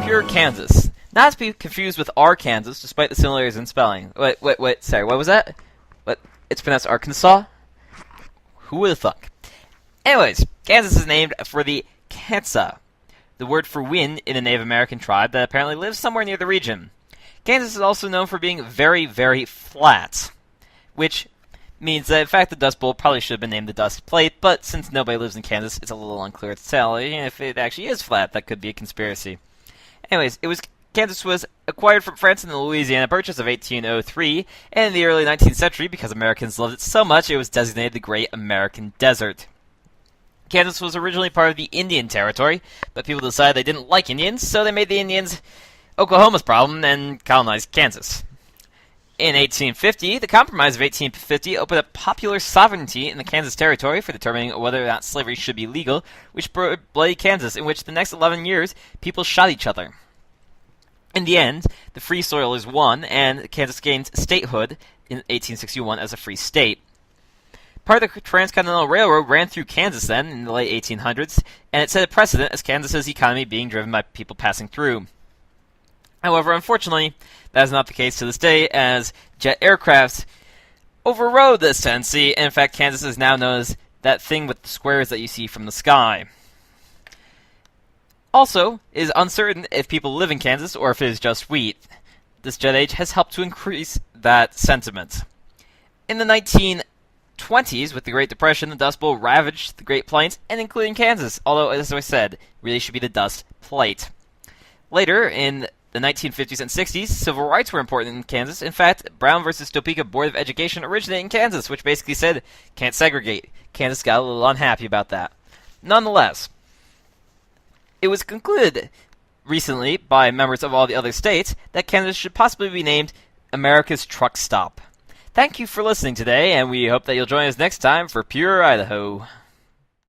Pure Kansas. Not to be confused with Arkansas, despite the similarities in spelling. Wait, sorry, what was that? What? It's pronounced Arkansas? Who would have thunk? Anyways, Kansas is named for the Kansa, the word for wind in a Native American tribe that apparently lives somewhere near the region. Kansas is also known for being very, very flat, which means that in fact the Dust Bowl probably should have been named the Dust Plate, but since nobody lives in Kansas, it's a little unclear to tell if it actually is flat. That could be a conspiracy. Anyways, Kansas was acquired from France in the Louisiana Purchase of 1803, and in the early 19th century, because Americans loved it so much, it was designated the Great American Desert. Kansas was originally part of the Indian Territory, but people decided they didn't like Indians, so they made the Indians Oklahoma's problem and colonized Kansas. In 1850, the Compromise of 1850 opened up popular sovereignty in the Kansas Territory for determining whether or not slavery should be legal, which brought bloody Kansas, in which the next 11 years, people shot each other. In the end, the Free Soilers won, and Kansas gained statehood in 1861 as a free state. Part of the Transcontinental Railroad ran through Kansas then, in the late 1800s, and it set a precedent as Kansas's economy being driven by people passing through. However, unfortunately, that is not the case to this day, as jet aircraft overrode this tendency, and in fact, Kansas is now known as that thing with the squares that you see from the sky. Also, it is uncertain if people live in Kansas or if it is just wheat. This jet age has helped to increase that sentiment. In the 1920s, with the Great Depression, the Dust Bowl ravaged the Great Plains, and including Kansas, although, as I said, really should be the Dust Plate. Later, in the 1950s and 60s, civil rights were important in Kansas. In fact, Brown versus Topeka Board of Education originated in Kansas, which basically said, can't segregate. Kansas got a little unhappy about that. Nonetheless, it was concluded recently by members of all the other states that Kansas should possibly be named America's Truck Stop. Thank you for listening today, and we hope that you'll join us next time for Pure Idaho.